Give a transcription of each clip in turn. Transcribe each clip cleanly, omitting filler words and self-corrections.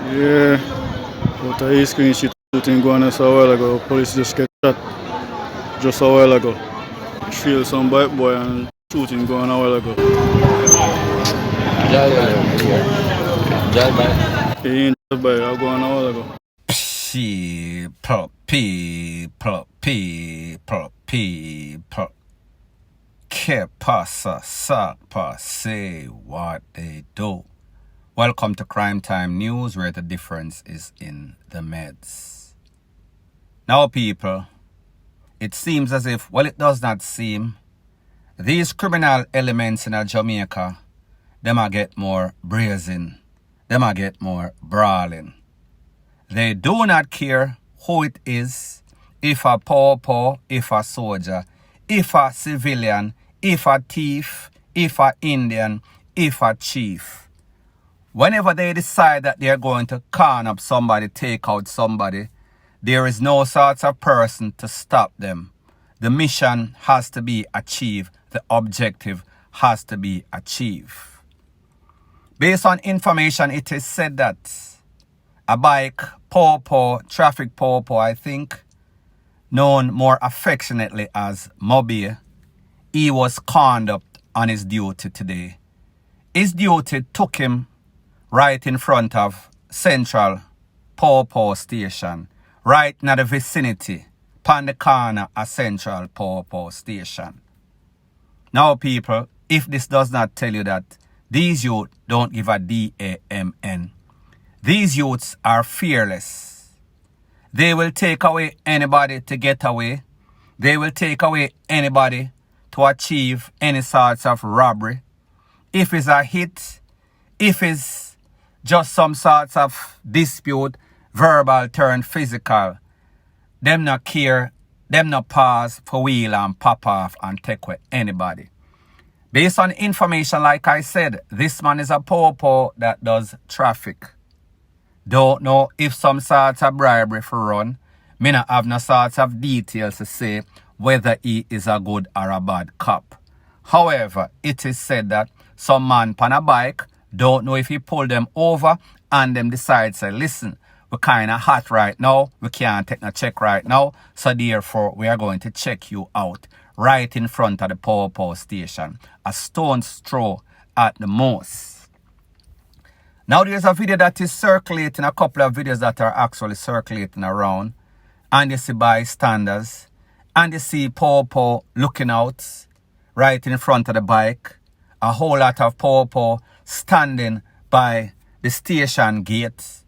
Yeah, but a screen shooting going on so a while ago. Police just get shot just a while ago. Trail some bike boy and shooting going a while ago. He ain't just bike, I going a while ago. People. Que pasa, sapa, say what they do. Welcome to Crime Time News, where the difference is in the meds. Now, people, it seems as if, well, it does not seem, these criminal elements in Jamaica, them a get more brazen, them a get more brawling. They do not care who it is, if a paw, if a soldier, if a civilian, if a thief, if a Indian, if a chief. Whenever they decide that they're going to con up somebody, take out somebody, there is no sort of person to stop them. The mission has to be achieved. The objective has to be achieved. Based on information, it is said that a bike, traffic paw, I think, known more affectionately as 0BEAH, he was conned up on his duty today. His duty took him right in front of Central Paw Station, right in the vicinity, upon the corner of Central Paw Station. Now, people, if this does not tell you that these youth don't give a damn, these youths are fearless. They will take away anybody to get away. They will take away anybody to achieve any sorts of robbery. If it's a hit, if it's just some sorts of dispute, verbal turn physical, them not care, them not pause for wheel and pop off and take away anybody. Based on information, like I said, this man is a paw that does traffic. Don't know if some sorts of bribery for run. Me not have no sorts of details to say whether he is a good or a bad cop. However, it is said that some man on a bike don't know if he pull them over and them decide say, listen, we're kind of hot right now. We can't take a check right now. So therefore, we are going to check you out right in front of the Paw station. A stone's throw at the most. Now there's a video that is circulating, a couple of videos that are actually circulating around. And you see bystanders. And you see Paw looking out right in front of the bike. A whole lot of Paw standing by the station gate.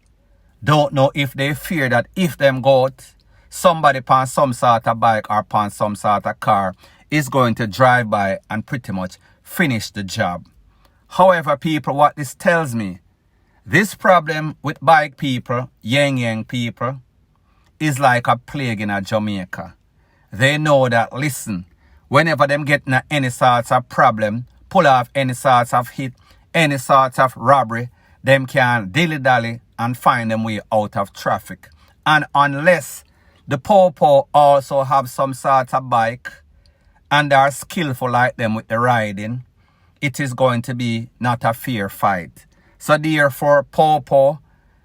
Don't know if they fear that if them go out, somebody on some sort of bike or on some sort of car is going to drive by and pretty much finish the job. However, people, what this tells me, this problem with bike people, young people, is like a plague in Jamaica. They know that, listen, whenever them get in any sort of problem, pull off any sort of hit, any sort of robbery, them can dilly-dally and find them way out of traffic. And unless the Paw also have some sort of bike and are skillful like them with the riding, it is going to be not a fair fight. So therefore, Paw,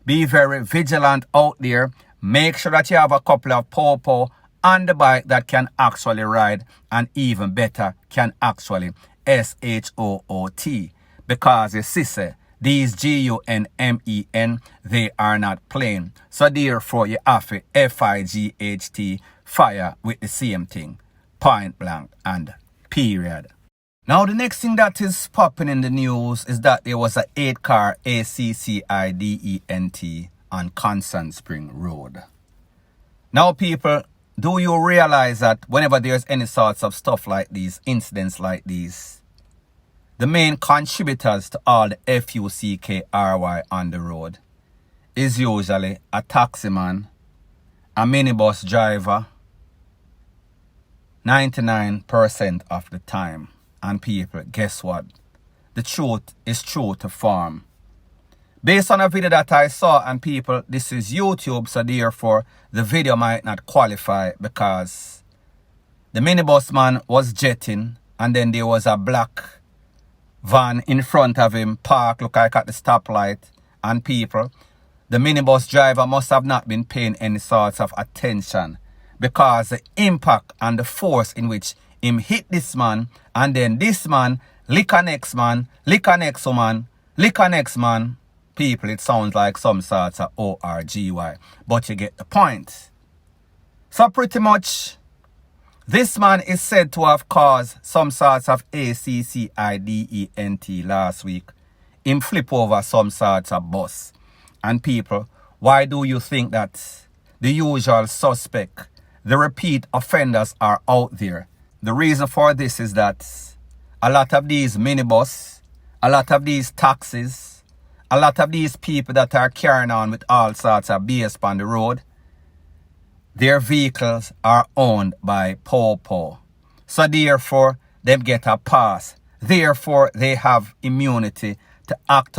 be very vigilant out there. Make sure that you have a couple of Paw on the bike that can actually ride, and even better, can actually SHOOT. Because you see, these GUNMEN, they are not plain. So therefore, you have to FIGHT, fire with the same thing. Point blank and period. Now, the next thing that is popping in the news is that there was an 8-car accident on Constant Spring Road. Now, people, do you realize that whenever there's any sorts of stuff like these, incidents like these, the main contributors to all the FUCKRY on the road is usually a taximan, a minibus driver, 99% of the time. And people, guess what? The truth is true to form. Based on a video that I saw, and people, this is YouTube, so therefore the video might not qualify because the minibus man was jetting and then there was a black van in front of him parked, look like at the stoplight, and people, The minibus driver must have not been paying any sorts of attention, because the impact and the force in which him hit this man, and then this man lick a next man, lick a next woman, lick a next man. People, it sounds like some sorts of ORGY, but you get the point. So pretty much, this man is said to have caused some sorts of accident last week. Him flip over some sorts of bus. And people, why do you think that the usual suspect, the repeat offenders are out there? The reason for this is that a lot of these minibus, a lot of these taxis, a lot of these people that are carrying on with all sorts of BS on the road, their vehicles are owned by P0L. So therefore, they get a pass. Therefore, they have immunity to act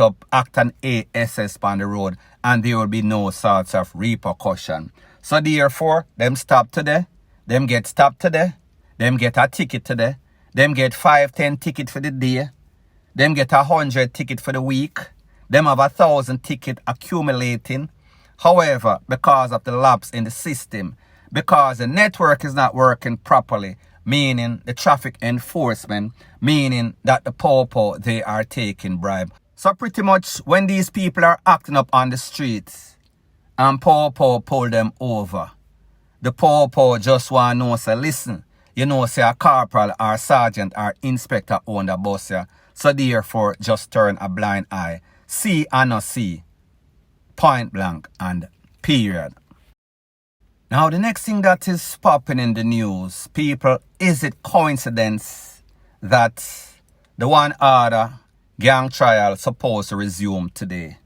an ASS on the road, and there will be no sorts of repercussion. So therefore, them stop today, them get stopped today, them get a ticket today, them get 5-10 ticket for the day, them get 100 ticket for the week, them have 1,000 ticket accumulating. However, because of the lapse in the system, because the network is not working properly, meaning the traffic enforcement, meaning that the P0L, they are taking bribe. So pretty much when these people are acting up on the streets and P0L pull them over, the P0L just want to know, say, listen, you know, say a corporal or sergeant or inspector own the bus here. So therefore, just turn a blind eye. See and not see. Point blank and period. Now, the next thing that is popping in the news, people, is it coincidence that the one other gang trial supposed to resume today?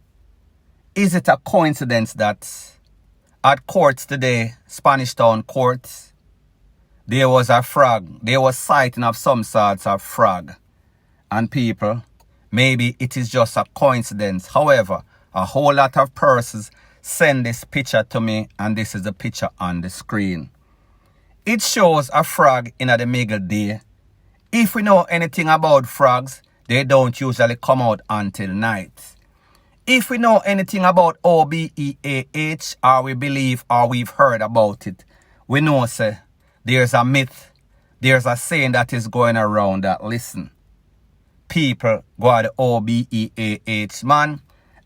Is it a coincidence that at courts today, Spanish Town courts, there was a frog, there was sighting of some sorts of frog? And people, maybe it is just a coincidence. However, a whole lot of persons send this picture to me, and this is the picture on the screen. It shows a frog in the middle day. If we know anything about frogs, they don't usually come out until night. If we know anything about OBEAH, or we believe or we've heard about it, we know, say, there's a myth, there's a saying that is going around that, listen, people go to the OBEAH man,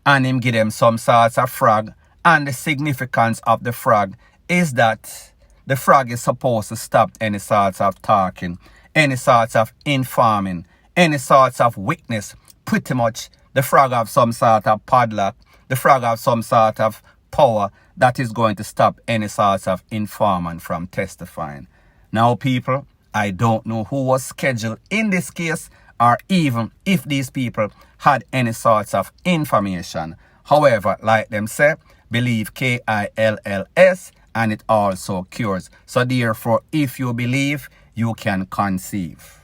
and him give them some sorts of frog, and the significance of the frog is that the frog is supposed to stop any sorts of talking, any sorts of informing, any sorts of weakness. Pretty much, the frog have some sort of padlock, the frog have some sort of power that is going to stop any sorts of informant from testifying. Now, people, I don't know who was scheduled in this case, or even if these people had any sorts of information. However, like them say, believe KILLS, and it also cures. So therefore, if you believe, you can conceive.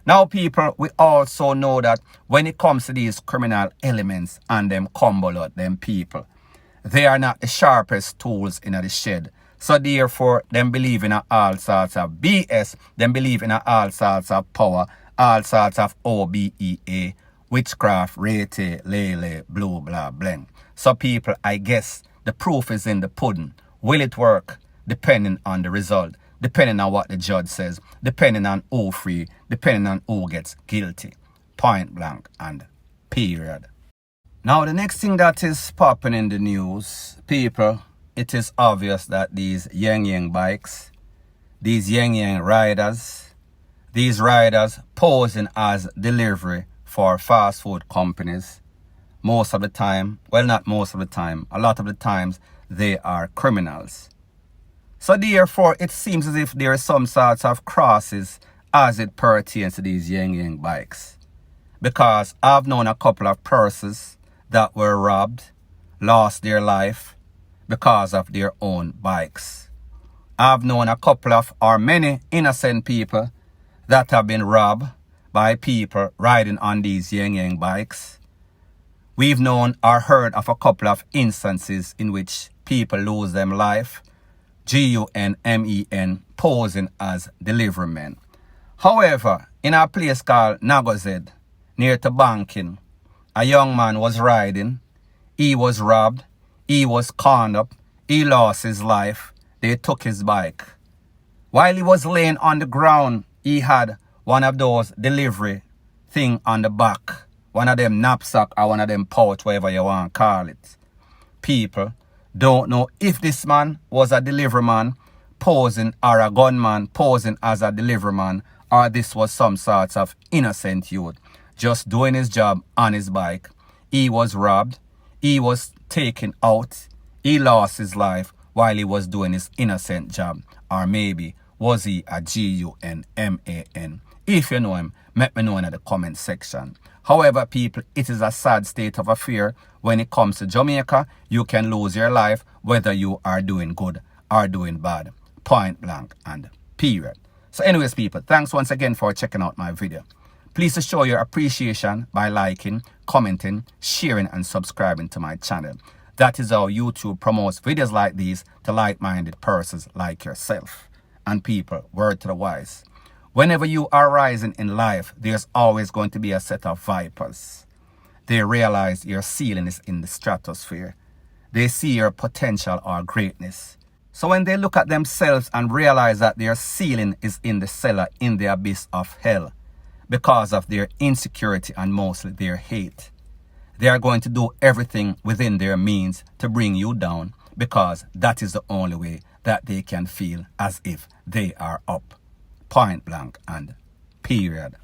Now, people, we also know that when it comes to these criminal elements and them combo them people, they are not the sharpest tools in the shed. So therefore, them believe in all sorts of BS, them believe in all sorts of power, all sorts of OBEA, witchcraft, rete, lele, blue, blah, bling. So people, I guess the proof is in the pudding. Will it work? Depending on the result, depending on what the judge says, depending on who free, depending on who gets guilty. Point blank and period. Now, the next thing that is popping in the news, people, it is obvious that these yang bikes, these yang riders, these riders posing as delivery for fast food companies, most of the time, well, not most of the time, a lot of the times, they are criminals. So therefore, it seems as if there are some sorts of crosses as it pertains to these yang bikes. Because I've known a couple of persons that were robbed, lost their life because of their own bikes. I've known a couple of, or many innocent people that have been robbed by people riding on these yang bikes. We've known or heard of a couple of instances in which people lose their life, GUNMEN, posing as delivery men. However, in a place called Nagozed, near to Banking, a young man was riding, he was robbed, He was cornered up. He lost his life. They took his bike. While he was laying on the ground, he had one of those delivery thing on the back. One of them knapsack or one of them pouch, whatever you want to call it. People don't know if this man was a delivery man posing, or a gunman posing as a delivery man, or this was some sort of innocent youth just doing his job on his bike. He was robbed. He was taken out. He lost his life while he was doing his innocent job. Or maybe was he a gunman? If you know him, let me know in the comment section. However, people, it is a sad state of affair when it comes to Jamaica. You can lose your life whether you are doing good or doing bad. Point blank and period. So anyways, people, thanks once again for checking out my video. Please show your appreciation by liking, commenting, sharing and subscribing to my channel. That is how YouTube promotes videos like these to like-minded persons like yourself. And people, word to the wise. Whenever you are rising in life, there's always going to be a set of vipers. They realize your ceiling is in the stratosphere. They see your potential or greatness. So when they look at themselves and realize that their ceiling is in the cellar, in the abyss of hell, because of their insecurity and mostly their hate, they are going to do everything within their means to bring you down, because that is the only way that they can feel as if they are up. Point blank and period.